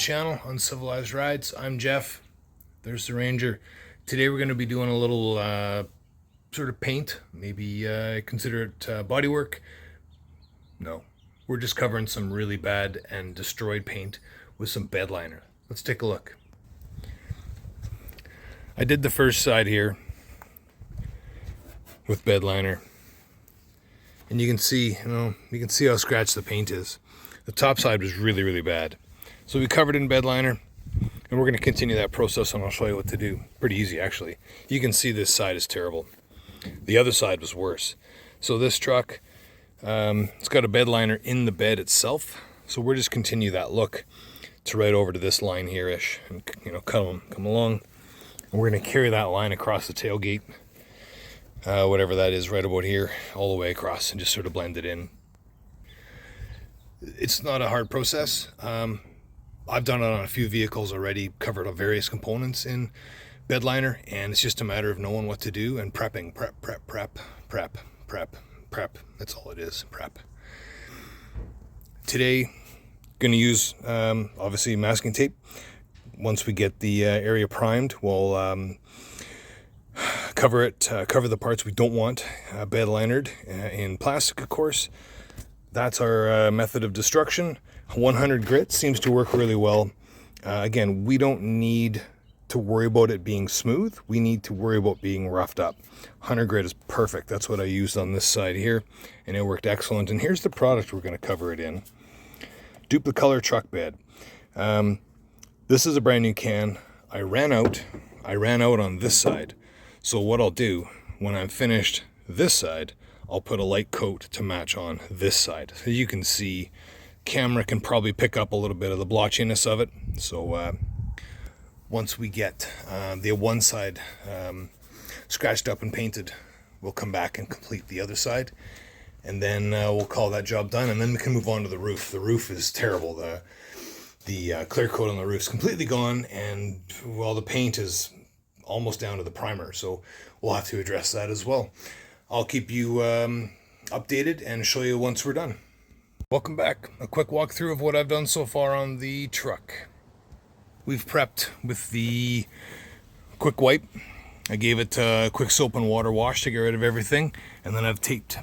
channel, Uncivilized Rides. I'm Jeff. There's the Ranger. Today we're going to be doing a little sort of paint. Maybe consider it bodywork. No, we're just covering some really bad and destroyed paint with some bedliner. Let's take a look. I did the first side here with bedliner, and you can see, how scratched the paint is. The top side was really, really bad. So we covered it in bedliner, and we're going to continue that process, and I'll show you what to do. Pretty easy, actually. You can see this side is terrible. The other side was worse. So this truck, it's got a bedliner in the bed itself. So we're just continue that look to right over to this line here-ish, and come along. And we're going to carry that line across the tailgate, whatever that is, right about here, all the way across, and just sort of blend it in. It's not a hard process. I've done it on a few vehicles already, covered on various components in bedliner, and it's just a matter of knowing what to do and prepping. Prep. That's all it is, prep. Today, going to use, obviously, masking tape. Once we get the area primed, we'll cover the parts we don't want bedlinered in plastic, of course. That's our method of destruction. 100 grit seems to work really well. Again, we don't need to worry about it being smooth. We need to worry about being roughed up. 100 grit is perfect. That's what I used on this side here, and it worked excellent. And here's the product we're going to cover it in. Duplicolor truck bed. This is a brand new can. I ran out on this side. So what I'll do when I'm finished this side, I'll put a light coat to match on this side. So you can see, camera can probably pick up a little bit of the blotchiness of it. So once we get the one side scratched up and painted, we'll come back and complete the other side. And then we'll call that job done, and then we can move on to the roof. The roof is terrible. The clear coat on the roof is completely gone, and well, the paint is almost down to the primer. So we'll have to address that as well. I'll keep you updated and show you once we're done. Welcome back. A quick walkthrough of what I've done so far on the truck. We've prepped with the quick wipe. I gave it a quick soap and water wash to get rid of everything, and then I've taped.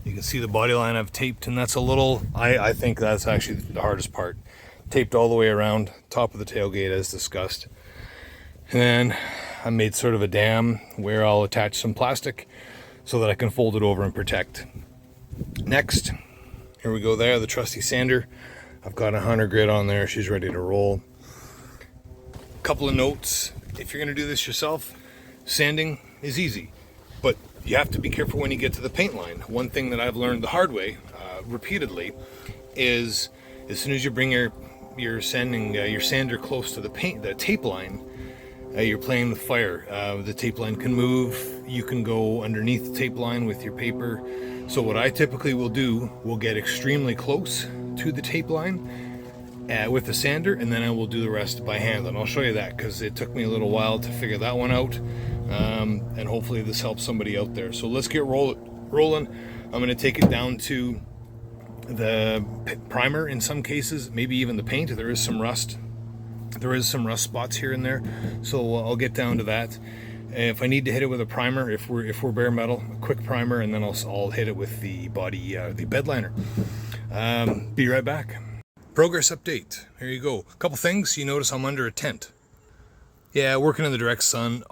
You can see the body line I've taped, and that's a little, I think that's actually the hardest part. Taped all the way around, top of the tailgate as discussed. And then I made sort of a dam where I'll attach some plastic so that I can fold it over and protect. Next, here we go there, the trusty sander. I've got 100 grit on there, she's ready to roll. Couple of notes, if you're gonna do this yourself, sanding is easy, but you have to be careful when you get to the paint line. One thing that I've learned the hard way, repeatedly, is as soon as you bring your sander close to the tape line, you're playing with fire. The tape line can move. You can go underneath the tape line with your paper. So what I typically will do, we'll get extremely close to the tape line with the sander, and then I will do the rest by hand. And I'll show you that because it took me a little while to figure that one out. And hopefully this helps somebody out there. So let's get rolling. I'm going to take it down to the primer in some cases, maybe even the paint. There is some rust spots here and there, so I'll get down to that. If I need to hit it with a primer, if we're bare metal, a quick primer, and then I'll hit it with the body, the bedliner. Be right back. Progress update. Here you go. A couple things. You notice I'm under a tent. Yeah, working in the direct sun,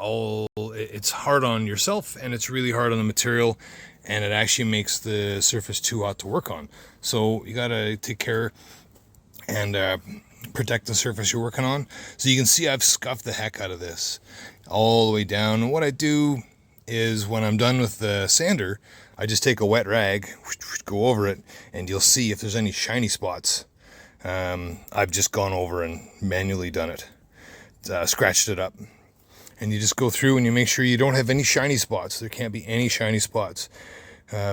it's hard on yourself, and it's really hard on the material, and it actually makes the surface too hot to work on. So you gotta take care and protect the surface you're working on. So you can see I've scuffed the heck out of this all the way down. And what I do is when I'm done with the sander, I just take a wet rag, go over it, and you'll see if there's any shiny spots. I've just gone over and manually done it, scratched it up. And you just go through and you make sure you don't have any shiny spots. There can't be any shiny spots.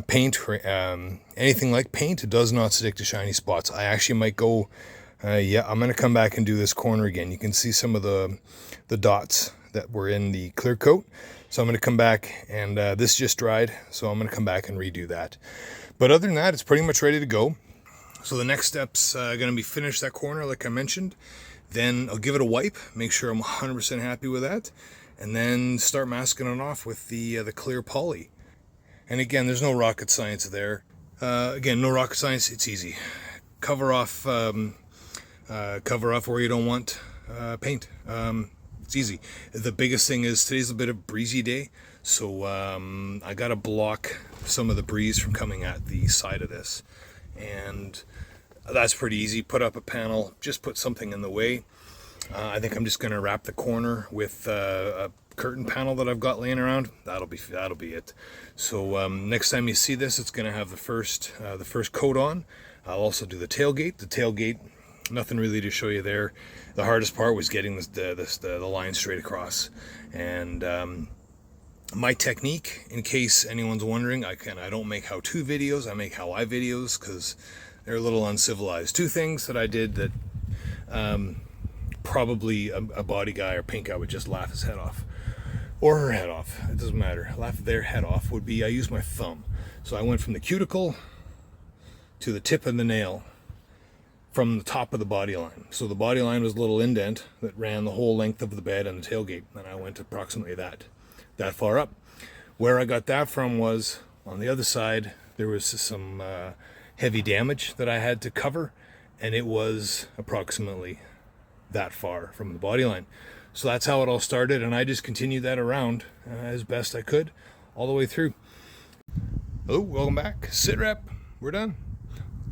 Paint, anything like paint does not stick to shiny spots. I actually might go, I'm going to come back and do this corner again. You can see some of the dots that were in the clear coat. So I'm going to come back, and this just dried, so I'm going to come back and redo that. But other than that, it's pretty much ready to go. So the next step's going to be finish that corner like I mentioned. Then I'll give it a wipe, make sure I'm 100% happy with that, and then start masking it off with the clear poly. And again, there's no rocket science there. Again, no rocket science. It's easy. Cover off where you don't want paint. It's easy. The biggest thing is today's a bit of breezy day, so I got to block some of the breeze from coming at the side of this, and that's pretty easy. Put up a panel, just put something in the way. I think I'm just going to wrap the corner with a curtain panel that I've got laying around. That'll be it. So next time you see this, it's going to have the first coat on. I'll also do the tailgate. The tailgate, nothing really to show you there. The hardest part was getting the line straight across. And my technique, in case anyone's wondering, I don't make how-to videos. I make how-I videos because they're a little uncivilized. Two things that I did that probably a body guy or paint guy would just laugh his head off. Or her head off. It doesn't matter. Laugh their head off would be I use my thumb. So I went from the cuticle to the tip of the nail from the top of the body line. So the body line was a little indent that ran the whole length of the bed and the tailgate. And I went approximately that far up. Where I got that from was on the other side, there was some heavy damage that I had to cover, and it was approximately that far from the body line. So that's how it all started, and I just continued that around as best I could all the way through. Oh, welcome back. Sit rep. We're done.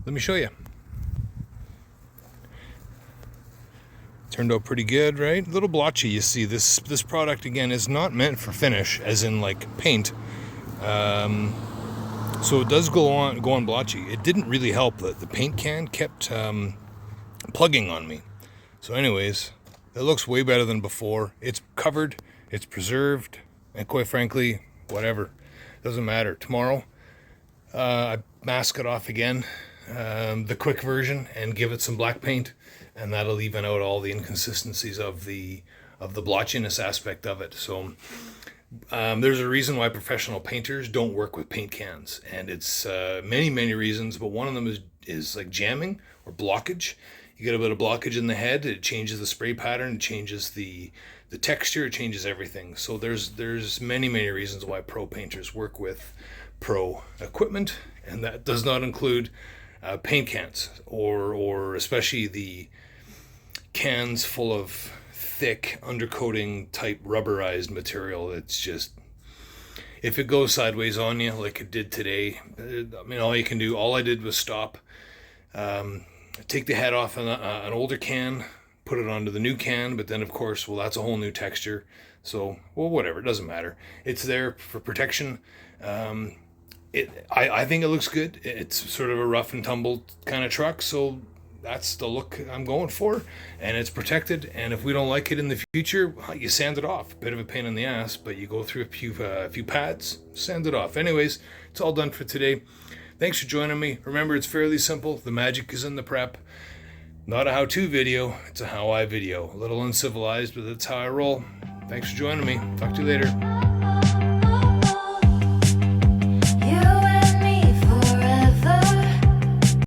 Let me show you. Turned out pretty good, right? A little blotchy. You see, this product again is not meant for finish, as in like paint. So it does go on blotchy. It didn't really help that the paint can kept plugging on me. So anyways, it looks way better than before. It's covered, it's preserved, and quite frankly, whatever. Doesn't matter. Tomorrow, I mask it off again, the quick version, and give it some black paint, and that'll even out all the inconsistencies of the blotchiness aspect of it. So there's a reason why professional painters don't work with paint cans, and it's many reasons, but one of them is like jamming or blockage. You get a bit of blockage in the head, it changes the spray pattern, it changes the texture, it changes everything. So there's many reasons why pro painters work with pro equipment, and that does not include paint cans or especially the cans full of thick undercoating type rubberized material. It's just, if it goes sideways on you like it did today, I mean, all I did was stop, take the head off an older can, put it onto the new can, but then of course, well, that's a whole new texture. So, well, whatever, it doesn't matter. It's there for protection. I think it looks good. It's sort of a rough and tumble kind of truck, so that's the look I'm going for, and it's protected. And if we don't like it in the future, you sand it off. Bit of a pain in the ass, but you go through a few pads, sand it off. Anyways, it's all done for today. Thanks for joining me. Remember, it's fairly simple. The magic is in the prep. Not a how-to video, it's a how-I video. A little uncivilized, but that's how I roll. Thanks for joining me. Talk to you later.